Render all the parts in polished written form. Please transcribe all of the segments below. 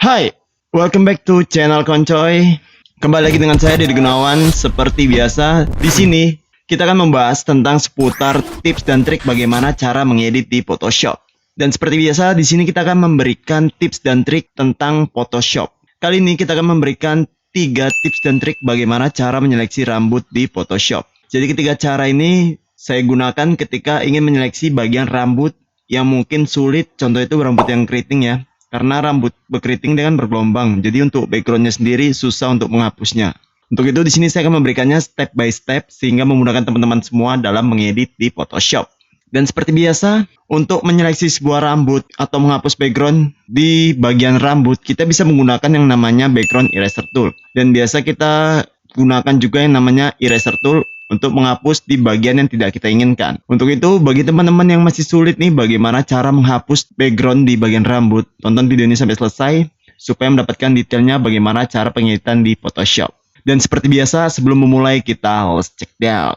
Hai, welcome back to channel Koncoy. Kembali lagi dengan saya Deddy Gunawan. Seperti biasa, di sini kita akan membahas tentang seputar tips dan trik bagaimana cara mengedit di Photoshop. Dan seperti biasa, di sini kita akan memberikan tips dan trik tentang Photoshop. Kali ini kita akan memberikan 3 tips dan trik bagaimana cara menyeleksi rambut di Photoshop. Jadi ketiga cara ini saya gunakan ketika ingin menyeleksi bagian rambut yang mungkin sulit. Contoh itu rambut yang keriting ya. Karena rambut berkeriting dengan bergelombang, jadi untuk backgroundnya sendiri susah untuk menghapusnya. Untuk itu di sini saya akan memberikannya step by step sehingga memudahkan teman-teman semua dalam mengedit di Photoshop. Dan seperti biasa, untuk menyeleksi sebuah rambut atau menghapus background di bagian rambut, kita bisa menggunakan yang namanya background eraser tool. Dan biasa kita gunakan juga yang namanya eraser tool untuk menghapus di bagian yang tidak kita inginkan. Untuk itu, bagi teman-teman yang masih sulit nih bagaimana cara menghapus background di bagian rambut, tonton video ini sampai selesai supaya mendapatkan detailnya bagaimana cara pengeditan di Photoshop. Dan seperti biasa, sebelum memulai kita let's check down.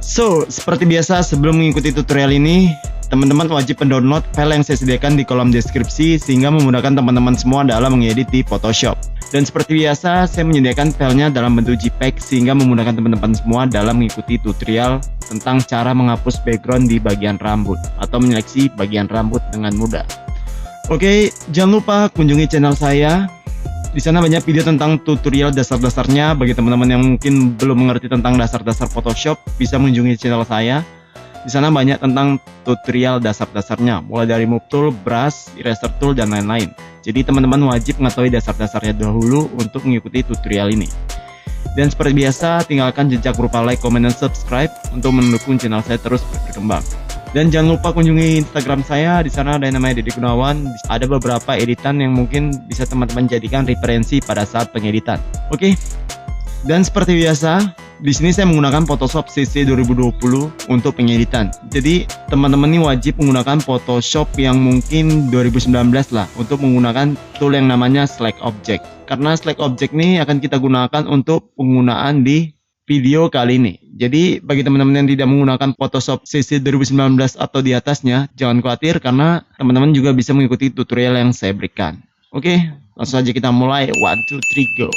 So, seperti biasa sebelum mengikuti tutorial ini, teman-teman wajib mendownload file yang saya sediakan di kolom deskripsi sehingga memudahkan teman-teman semua dalam mengedit di Photoshop. Dan seperti biasa, saya menyediakan filenya dalam bentuk JPEG sehingga memudahkan teman-teman semua dalam mengikuti tutorial tentang cara menghapus background di bagian rambut atau menyeleksi bagian rambut dengan mudah. Oke, jangan lupa kunjungi channel saya. Di sana banyak video tentang tutorial dasar-dasarnya. Bagi teman-teman yang mungkin belum mengerti tentang dasar-dasar Photoshop, bisa mengunjungi channel saya. Di sana banyak tentang tutorial dasar-dasarnya, mulai dari move tool, brush, eraser tool, dan lain-lain. Jadi teman-teman wajib mengetahui dasar-dasarnya dahulu untuk mengikuti tutorial ini. Dan seperti biasa, tinggalkan jejak berupa like, comment, dan subscribe untuk mendukung channel saya terus berkembang. Dan jangan lupa kunjungi Instagram saya, di sana ada yang namanya Deddy Gunawan. Ada beberapa editan yang mungkin bisa teman-teman jadikan referensi pada saat pengeditan. Oke. Dan seperti biasa, di sini saya menggunakan Photoshop CC 2020 untuk pengeditan. Jadi teman-teman ini wajib menggunakan Photoshop yang mungkin 2019 lah untuk menggunakan tool yang namanya Select Object. Karena Select Object ini akan kita gunakan untuk penggunaan di video kali ini. Jadi bagi teman-teman yang tidak menggunakan Photoshop CC 2019 atau di atasnya, jangan khawatir karena teman-teman juga bisa mengikuti tutorial yang saya berikan. Oke, langsung saja kita mulai. 1, 2, 3, go.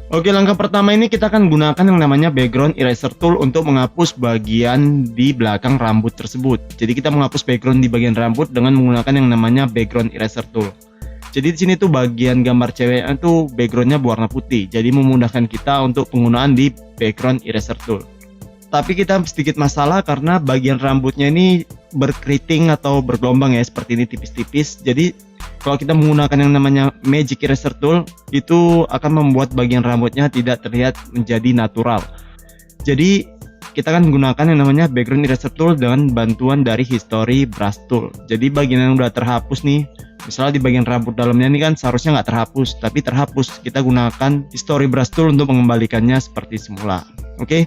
Oke, langkah pertama ini kita akan gunakan yang namanya background eraser tool untuk menghapus bagian di belakang rambut tersebut. Jadi kita menghapus background di bagian rambut dengan menggunakan yang namanya background eraser tool. Jadi di sini tuh bagian gambar ceweknya tuh backgroundnya berwarna putih. Jadi memudahkan kita untuk penggunaan di background eraser tool. Tapi kita sedikit masalah karena bagian rambutnya ini berkeriting atau bergelombang ya, seperti ini tipis-tipis. Jadi kalau kita menggunakan yang namanya Magic Eraser Tool, itu akan membuat bagian rambutnya tidak terlihat menjadi natural. Jadi kita akan menggunakan yang namanya Background Eraser Tool dengan bantuan dari History Brush Tool. Jadi bagian yang udah terhapus nih, misalnya di bagian rambut dalamnya ini kan seharusnya nggak terhapus, tapi terhapus. Kita gunakan History Brush Tool untuk mengembalikannya seperti semula. Oke.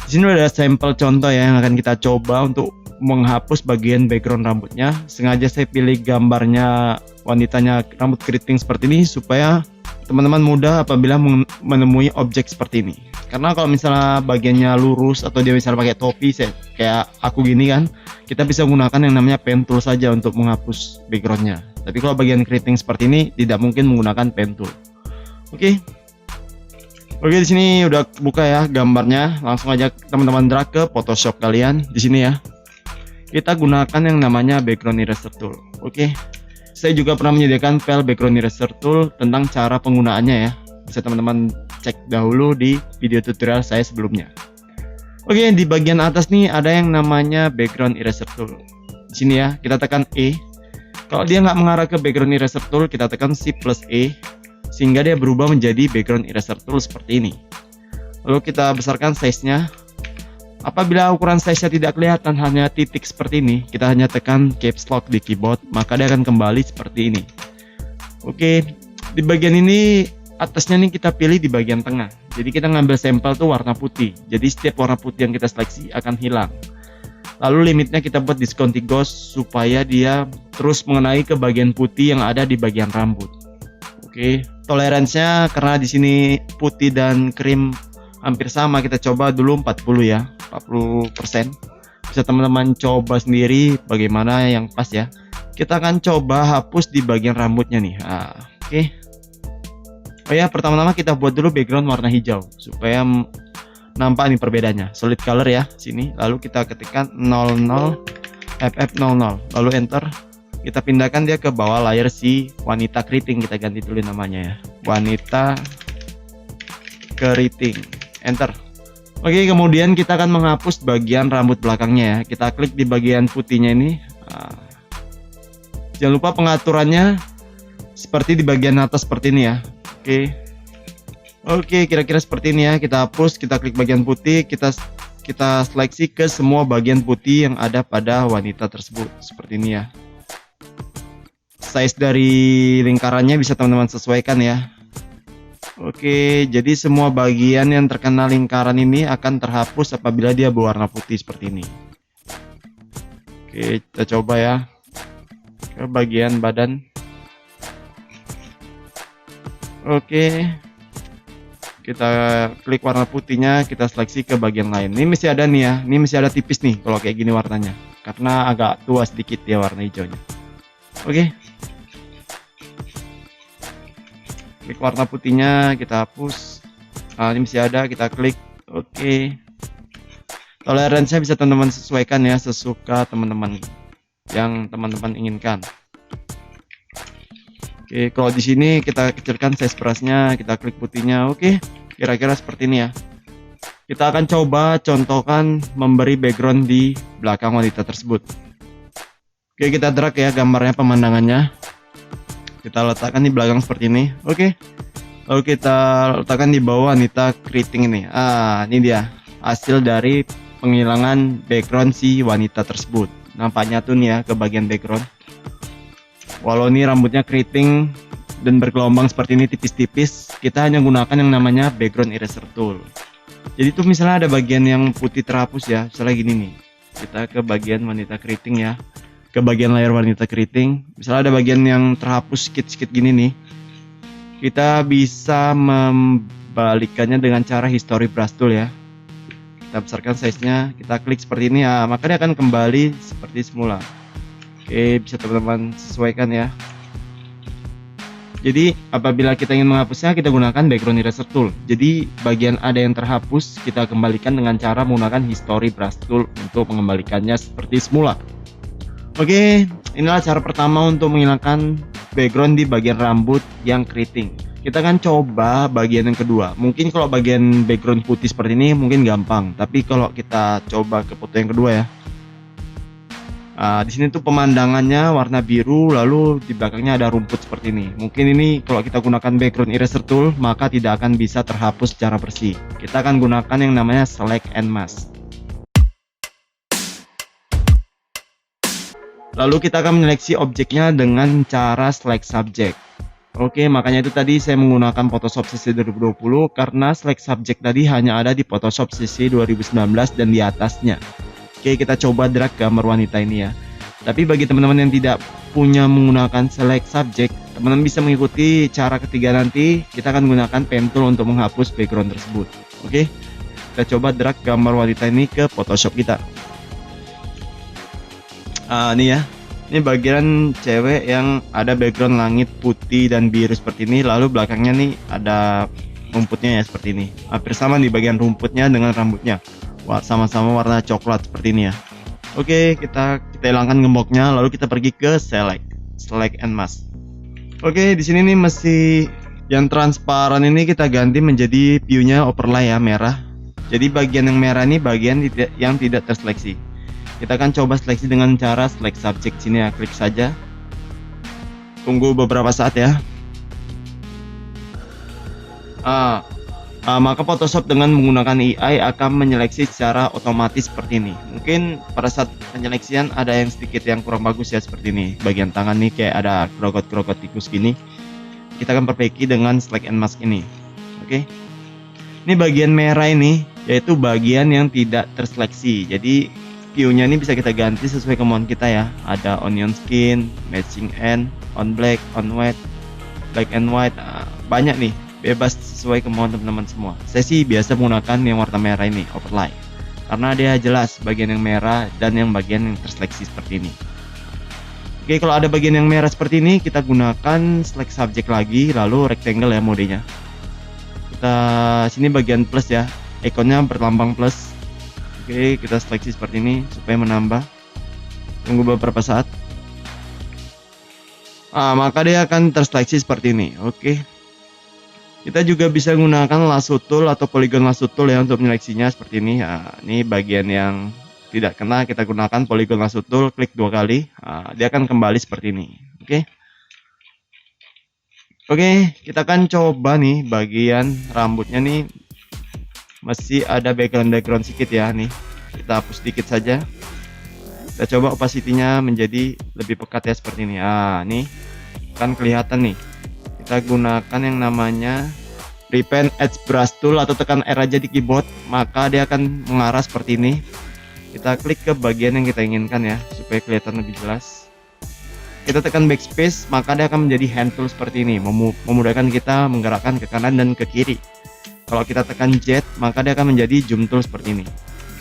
Di sini ada sampel contoh ya yang akan kita coba untuk menghapus bagian background rambutnya. Sengaja saya pilih gambarnya wanitanya rambut keriting seperti ini supaya teman-teman mudah apabila menemui objek seperti ini. Karena kalau misalnya bagiannya lurus atau dia misalnya pakai topi kayak aku gini kan, kita bisa menggunakan yang namanya pen tool saja untuk menghapus backgroundnya. Tapi kalau bagian keriting seperti ini tidak mungkin menggunakan pen tool. Oke, di sini udah buka ya gambarnya. Langsung aja teman-teman drag ke Photoshop kalian di sini ya. Kita gunakan yang namanya Background Eraser Tool. Oke. Saya juga pernah menyediakan file Background Eraser Tool tentang cara penggunaannya ya. Bisa teman-teman cek dahulu di video tutorial saya sebelumnya. Oke, di bagian atas nih ada yang namanya Background Eraser Tool. Di sini ya, kita tekan E. Kalau dia nggak mengarah ke Background Eraser Tool, kita tekan Shift plus E. Sehingga dia berubah menjadi Background Eraser Tool seperti ini. Lalu kita besarkan size-nya. Apabila ukuran size-nya tidak kelihatan, hanya titik seperti ini, kita hanya tekan caps lock di keyboard, maka dia akan kembali seperti ini. Oke, di bagian ini atasnya nih kita pilih di bagian tengah. Jadi kita ngambil sampel tuh warna putih. Jadi setiap warna putih yang kita seleksi akan hilang. Lalu limitnya kita buat disconti ghost supaya dia terus mengenai ke bagian putih yang ada di bagian rambut. Oke, toleransinya karena di sini putih dan krim hampir sama, kita coba dulu 40 ya, 40%. Bisa teman-teman coba sendiri bagaimana yang pas ya. Kita akan coba hapus di bagian rambutnya nih. Oke. Oh ya, pertama-tama kita buat dulu background warna hijau supaya nampak nih perbedaannya. Solid color ya sini. Lalu kita ketikkan 00 FF00, lalu enter. Kita pindahkan dia ke bawah layar si wanita keriting, kita ganti dulu namanya ya, wanita keriting, enter. Oke, kemudian kita akan menghapus bagian rambut belakangnya ya. Kita klik di bagian putihnya ini. Jangan lupa pengaturannya seperti di bagian atas seperti ini ya. Oke, kira-kira seperti ini ya. Kita hapus, kita klik bagian putih, kita seleksi ke semua bagian putih yang ada pada wanita tersebut seperti ini ya. Size dari lingkarannya bisa teman-teman sesuaikan ya. Oke, jadi semua bagian yang terkena lingkaran ini akan terhapus apabila dia berwarna putih seperti ini. Oke, kita coba ya ke bagian badan. Oke, kita klik warna putihnya, kita seleksi ke bagian lain. Ini masih ada nih ya, ini masih ada tipis nih kalau kayak gini warnanya, karena agak tua sedikit ya warna hijaunya. Oke, klik warna putihnya, kita hapus. Ini masih ada, kita klik. Oke, toleransinya bisa teman-teman sesuaikan ya, sesuka teman-teman yang teman-teman inginkan. Oke, kalau di sini kita kecilkan size brushnya, kita klik putihnya. Oke, kira-kira seperti ini ya. Kita akan coba contohkan memberi background di belakang wanita tersebut. Oke, kita drag ya gambarnya, pemandangannya. Kita letakkan di belakang seperti ini. Oke. Lalu kita letakkan di bawah wanita keriting ini. Ini dia hasil dari penghilangan background si wanita tersebut. Nampaknya tuh nih ya ke bagian background. Walau ini rambutnya keriting dan bergelombang seperti ini tipis-tipis, kita hanya gunakan yang namanya background eraser tool. Jadi tuh misalnya ada bagian yang putih terhapus ya, misalnya gini nih. Kita ke bagian wanita keriting ya. Ke bagian layar wanita keriting, misalnya ada bagian yang terhapus sedikit-sedikit gini nih, kita bisa membalikannya dengan cara history brush tool ya. Kita besarkan size-nya, kita klik seperti ini ya, maka dia akan kembali seperti semula. Oke, bisa teman-teman sesuaikan ya. Jadi apabila kita ingin menghapusnya, kita gunakan background eraser tool. Jadi bagian ada yang terhapus, kita kembalikan dengan cara menggunakan history brush tool untuk mengembalikannya seperti semula. Oke, inilah cara pertama untuk menghilangkan background di bagian rambut yang keriting. Kita akan coba bagian yang kedua. Mungkin kalau bagian background putih seperti ini mungkin gampang, tapi kalau kita coba ke foto yang kedua ya. Di sini tuh pemandangannya warna biru, lalu di belakangnya ada rumput seperti ini. Mungkin ini kalau kita gunakan background eraser tool, maka tidak akan bisa terhapus secara bersih. Kita akan gunakan yang namanya select and mask. Lalu kita akan menyeleksi objeknya dengan cara select subject. Oke, makanya itu tadi saya menggunakan Photoshop CC 2020 karena select subject tadi hanya ada di Photoshop CC 2019 dan di atasnya. Oke, kita coba drag gambar wanita ini ya. Tapi bagi teman-teman yang tidak punya menggunakan select subject, teman-teman bisa mengikuti cara ketiga nanti. Kita akan menggunakan pen tool untuk menghapus background tersebut. Oke, kita coba drag gambar wanita ini ke Photoshop kita. Ini ya, ini bagian cewek yang ada background langit putih dan biru seperti ini, lalu belakangnya nih ada rumputnya ya seperti ini. Hampir sama di bagian rumputnya dengan rambutnya, sama-sama warna coklat seperti ini ya. Oke, kita hilangkan gemboknya, lalu kita pergi ke select and mask. Oke, di sini nih masih yang transparan ini kita ganti menjadi view-nya overlay ya, merah. Jadi bagian yang merah ini bagian yang tidak terseleksi. Kita akan coba seleksi dengan cara select subject. Sini ya, klik saja. Tunggu beberapa saat ya. Maka Photoshop dengan menggunakan AI akan menyeleksi secara otomatis seperti ini. Mungkin pada saat penyeleksian ada yang sedikit yang kurang bagus ya seperti ini. Bagian tangan nih kayak ada grogot-grogot tikus gini. Kita akan perbaiki dengan select and mask ini. Oke. Ini bagian merah ini yaitu bagian yang tidak terseleksi. Jadi view-nya ini bisa kita ganti sesuai kemauan kita ya. Ada onion skin, matching end, on black, on white, black and white, banyak nih. bebas sesuai kemauan teman-teman semua. Saya sih biasa menggunakan yang warna merah ini, overlay, karena dia jelas bagian yang merah dan yang bagian yang terseleksi seperti ini. Oke, kalau ada bagian yang merah seperti ini, kita gunakan select subject lagi, lalu rectangle ya modenya. Kita sini bagian plus ya, ikonnya berlambang plus. Oke, kita seleksi seperti ini supaya menambah. Tunggu beberapa saat. Maka dia akan terseleksi seperti ini. Oke. Kita juga bisa menggunakan lasso tool atau polygon lasso tool ya untuk menyeleksinya seperti ini. Ini bagian yang tidak kena, kita gunakan polygon lasso tool, klik 2 kali. Dia akan kembali seperti ini. Oke. Oke, kita akan coba nih bagian rambutnya nih. Masih ada background sedikit ya nih. Kita hapus sedikit saja. Kita coba opacity-nya menjadi lebih pekat ya seperti ini. Nih kan kelihatan nih. Kita gunakan yang namanya Repaint Edge Brush Tool atau tekan R aja di keyboard, maka dia akan mengarah seperti ini. Kita klik ke bagian yang kita inginkan ya, supaya kelihatan lebih jelas. Kita tekan backspace, maka dia akan menjadi hand tool seperti ini, memudahkan kita menggerakkan ke kanan dan ke kiri. Kalau kita tekan Z, maka dia akan menjadi zoom tool seperti ini.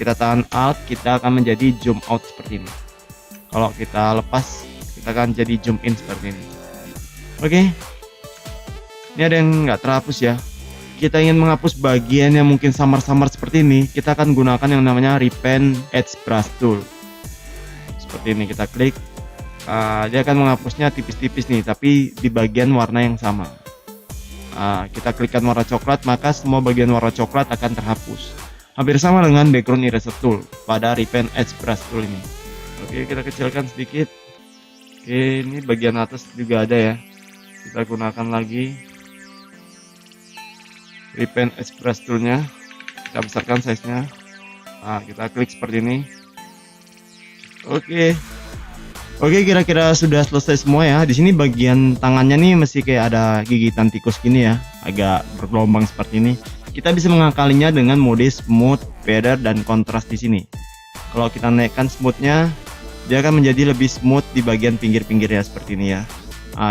Kita tahan Alt, kita akan menjadi zoom out seperti ini. Kalau kita lepas, kita akan jadi zoom in seperti ini. Oke. Ini ada yang nggak terhapus ya. Kita ingin menghapus bagian yang mungkin samar-samar seperti ini, kita akan gunakan yang namanya Repaint Edge Brush Tool. Seperti ini kita klik. Dia akan menghapusnya tipis-tipis nih, tapi di bagian warna yang sama. Kita klikkan warna coklat, maka semua bagian warna coklat akan terhapus. Hampir sama dengan background eraser tool pada Repaint Edge Brush Tool ini. Oke, kita kecilkan sedikit. Oke, ini bagian atas juga ada ya. Kita gunakan lagi Repaint Edge Brush Tool-nya, kita besarkan size-nya. Kita klik seperti ini. Oke, kira-kira sudah selesai semua ya. Di sini bagian tangannya nih masih kayak ada gigitan tikus gini ya, agak bergelombang seperti ini. Kita bisa mengakalinya dengan mode smooth, feather, dan kontras di sini. Kalau kita naikkan smooth-nya, dia akan menjadi lebih smooth di bagian pinggir-pinggir ya seperti ini ya.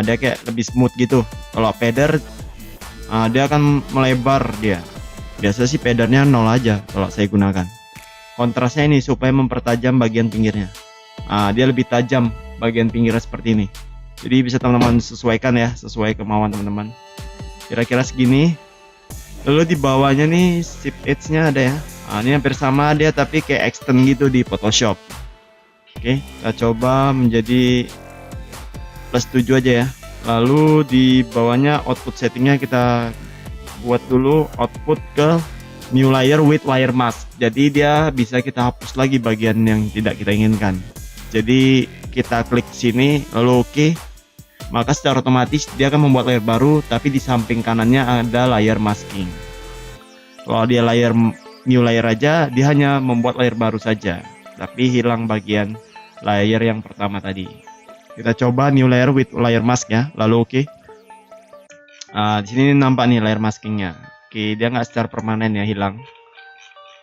Dia kayak lebih smooth gitu. Kalau feather, dia akan melebar dia. Biasa sih feathernya 0 aja kalau saya gunakan. Kontrasnya ini supaya mempertajam bagian pinggirnya. Dia lebih tajam bagian pinggirnya seperti ini. Jadi bisa teman-teman sesuaikan ya, sesuai kemauan teman-teman. Kira-kira segini. Lalu di bawahnya nih shift edge-nya ada ya. Ini hampir sama dia tapi kayak extend gitu di Photoshop. Oke, kita coba menjadi plus 7 aja ya. Lalu di bawahnya output settingnya kita buat dulu output ke new layer with layer mask. Jadi dia bisa kita hapus lagi bagian yang tidak kita inginkan. Jadi kita klik sini lalu oke. Maka secara otomatis dia akan membuat layer baru, tapi di samping kanannya ada layer masking. Kalau dia new layer aja, dia hanya membuat layer baru saja, tapi hilang bagian layer yang pertama tadi. Kita coba new layer with layer mask ya, lalu oke. Di sini nampak nih layer maskingnya. Oke, dia nggak secara permanen ya, hilang.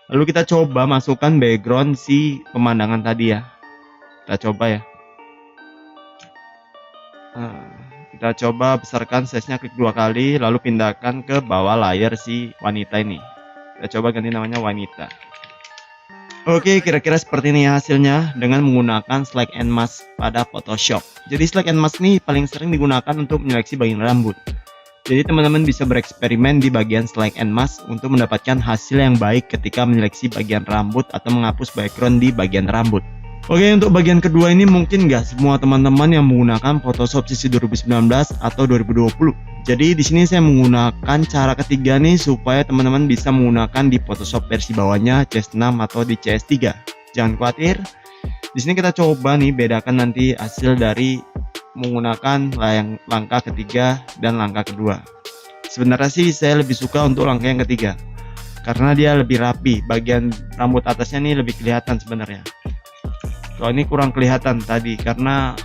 Lalu kita coba masukkan background si pemandangan tadi ya. Kita coba ya. Kita coba besarkan size-nya, klik 2 kali, lalu pindahkan ke bawah layer si wanita ini. Kita coba ganti namanya wanita. Oke, kira-kira seperti ini hasilnya dengan menggunakan Select and Mask pada Photoshop. Jadi Select and Mask ini paling sering digunakan untuk menyeleksi bagian rambut. Jadi teman-teman bisa bereksperimen di bagian Select and Mask untuk mendapatkan hasil yang baik ketika menyeleksi bagian rambut atau menghapus background di bagian rambut. Oke, untuk bagian kedua ini mungkin nggak semua teman-teman yang menggunakan Photoshop sisi 2019 atau 2020. Jadi di sini saya menggunakan cara ketiga nih supaya teman-teman bisa menggunakan di Photoshop versi bawahnya CS6 atau di CS3. Jangan khawatir. Di sini kita coba nih bedakan nanti hasil dari menggunakan langkah ketiga dan langkah kedua. Sebenarnya sih saya lebih suka untuk langkah yang ketiga karena dia lebih rapi. Bagian rambut atasnya nih lebih kelihatan sebenarnya. Kalau ini kurang kelihatan tadi karena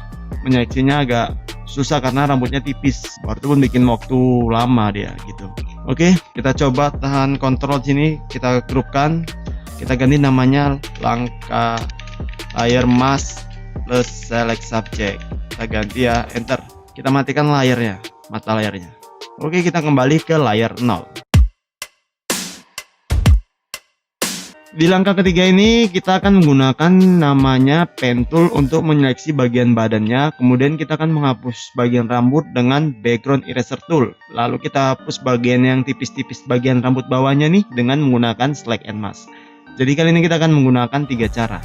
menyeleksinya agak susah karena rambutnya tipis. Itu pun bikin waktu lama dia gitu. Oke, kita coba tahan kontrol sini, kita grupkan, kita ganti namanya langkah layer mask plus select subject. Kita ganti ya, enter. Kita matikan layarnya, mata layarnya. Oke, kita kembali ke layar 0. Di langkah ketiga ini kita akan menggunakan namanya pen tool untuk menyeleksi bagian badannya. Kemudian kita akan menghapus bagian rambut dengan background eraser tool. Lalu kita hapus bagian yang tipis-tipis bagian rambut bawahnya nih dengan menggunakan select and mask. Jadi kali ini kita akan menggunakan 3 cara,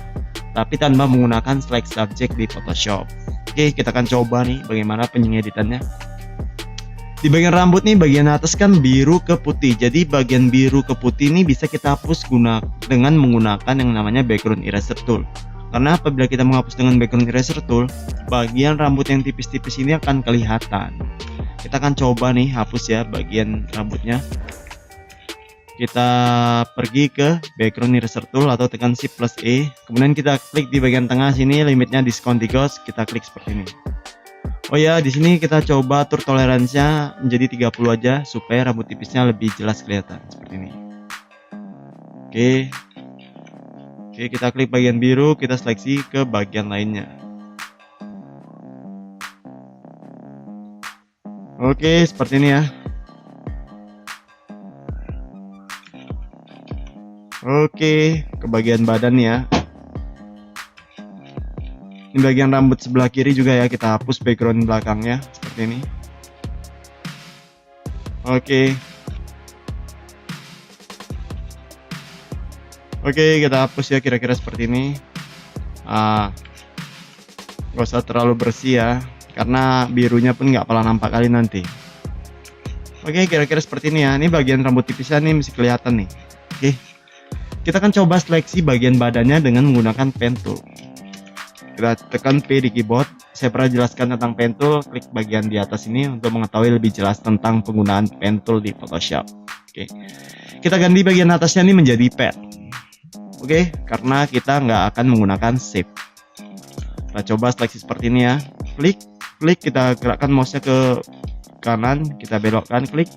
tapi tanpa menggunakan select subject di Photoshop. Oke, kita akan coba nih bagaimana penyeditannya. Di bagian rambut nih, bagian atas kan biru ke putih. Jadi bagian biru ke putih ini bisa kita hapus dengan menggunakan yang namanya background eraser tool. Karena apabila kita menghapus dengan background eraser tool, bagian rambut yang tipis-tipis ini akan kelihatan. Kita akan coba nih hapus ya bagian rambutnya. Kita pergi ke background eraser tool atau tekan Shift plus E. Kemudian kita klik di bagian tengah sini, limitnya diskon 3, kita klik seperti ini. Oh ya, di sini kita coba atur toleransinya menjadi 30 aja supaya rambut tipisnya lebih jelas kelihatan seperti ini. Oke, kita klik bagian biru, kita seleksi ke bagian lainnya. Oke, seperti ini ya. Oke, ke bagian badan ya. Di bagian rambut sebelah kiri juga ya, kita hapus background belakangnya seperti ini. Oke, kita hapus ya kira-kira seperti ini. Gak usah terlalu bersih ya, karena birunya pun nggak pernah nampak kali nanti. Oke, kira-kira seperti ini ya. Ini bagian rambut tipisnya nih masih kelihatan nih. Oke, kita akan coba seleksi bagian badannya dengan menggunakan pen tool. Kita tekan P di keyboard. Saya pernah jelaskan tentang pen tool, klik bagian di atas ini untuk mengetahui lebih jelas tentang penggunaan pen tool di Photoshop. Oke, kita ganti bagian atasnya ini menjadi pad. Oke, karena kita nggak akan menggunakan shape. Kita coba seleksi seperti ini ya. Klik, kita gerakkan mouse-nya ke kanan, kita belokkan, klik,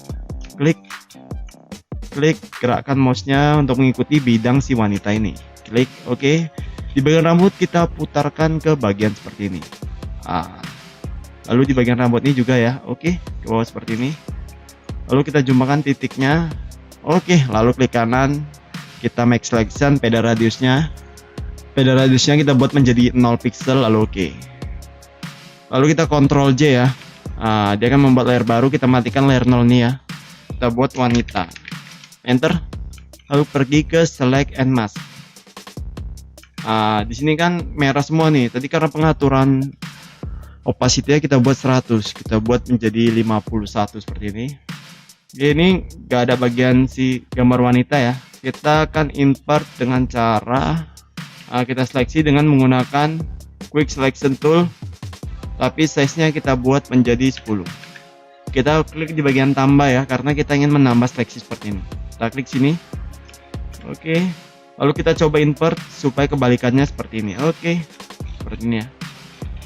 gerakkan mouse-nya untuk mengikuti bidang si wanita ini. Klik, oke. Di bagian rambut kita putarkan ke bagian seperti ini. Lalu di bagian rambut ini juga ya. Oke, ke bawah seperti ini. Lalu kita jumpakan titiknya. Oke, lalu klik kanan. Kita make selection, peda radiusnya kita buat menjadi 0 pixel. Lalu oke. Lalu kita Ctrl J ya. Dia akan membuat layer baru. Kita matikan layer 0 ini ya. Kita buat wanita. Enter. Lalu pergi ke select and mask. Di sini kan merah semua nih. Tadi karena pengaturan opacity-nya kita buat 100, kita buat menjadi 51 seperti ini. Ini gak ada bagian si gambar wanita ya. Kita akan invert dengan cara kita seleksi dengan menggunakan quick selection tool, tapi size-nya kita buat menjadi 10. Kita klik di bagian tambah ya, karena kita ingin menambah seleksi seperti ini. Kita klik sini. Oke. Lalu kita coba invert supaya kebalikannya seperti ini. Oke, seperti ini ya.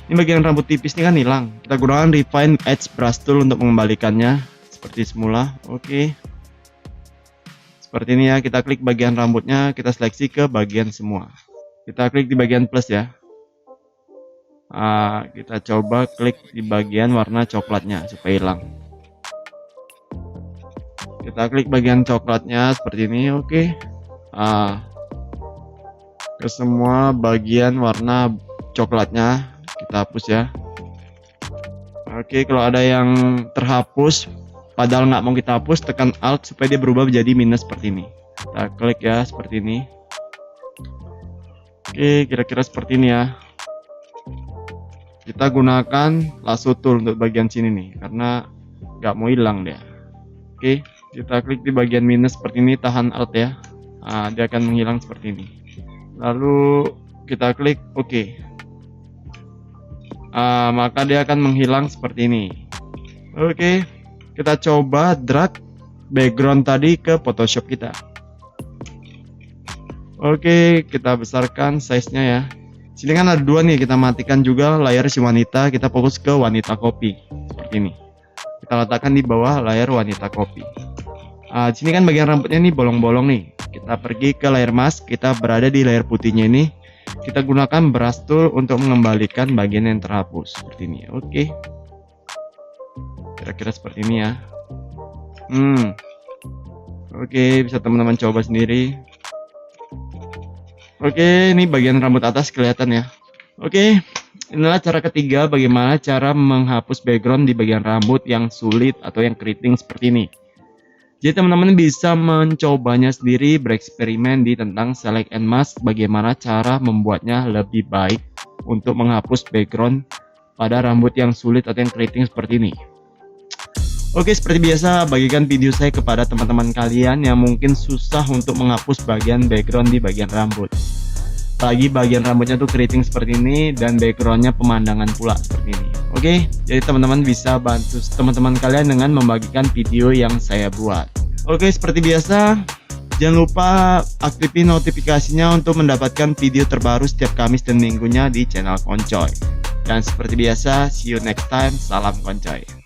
Ini bagian rambut tipis ini kan hilang. Kita gunakan refine edge brush tool untuk mengembalikannya seperti semula. Oke, seperti ini ya. Kita klik bagian rambutnya, kita seleksi ke bagian semua. Kita klik di bagian plus ya. Kita coba klik di bagian warna coklatnya supaya hilang. Kita klik bagian coklatnya seperti ini. Oke. Ke semua bagian warna coklatnya kita hapus ya. Oke, kalau ada yang terhapus padahal nggak mau kita hapus, tekan Alt supaya dia berubah menjadi minus seperti ini. Kita klik ya seperti ini. Oke, kira-kira seperti ini ya. Kita gunakan lasso tool untuk bagian sini nih, karena nggak mau hilang dia. Oke, kita klik di bagian minus seperti ini, tahan Alt ya. Dia akan menghilang seperti ini. Lalu kita klik OK. Maka dia akan menghilang seperti ini. Oke, kita coba drag background tadi ke Photoshop kita. Oke, kita besarkan size-nya ya. Sini kan ada 2 nih, kita matikan juga layar si wanita, kita fokus ke wanita copy seperti ini. Kita letakkan di bawah layar wanita copy. Di sini kan bagian rambutnya nih bolong-bolong nih. Kita pergi ke layer mask, kita berada di layer putihnya ini. Kita gunakan brush tool untuk mengembalikan bagian yang terhapus seperti ini. Oke. Kira-kira seperti ini ya. Oke, bisa teman-teman coba sendiri. Oke, ini bagian rambut atas kelihatan ya. Oke, inilah cara ketiga bagaimana cara menghapus background di bagian rambut yang sulit atau yang keriting seperti ini. Jadi teman-teman bisa mencobanya sendiri, bereksperimen di tentang select and mask, bagaimana cara membuatnya lebih baik untuk menghapus background pada rambut yang sulit atau yang keriting seperti ini. Oke, seperti biasa, bagikan video saya kepada teman-teman kalian yang mungkin susah untuk menghapus bagian background di bagian rambut. Apalagi bagian rambutnya tuh keriting seperti ini dan backgroundnya pemandangan pula seperti ini. Oke, jadi teman-teman bisa bantu teman-teman kalian dengan membagikan video yang saya buat. Oke, seperti biasa, jangan lupa aktifin notifikasinya untuk mendapatkan video terbaru setiap Kamis dan Minggunya di channel Koncoy. Dan seperti biasa, see you next time, salam Koncoy.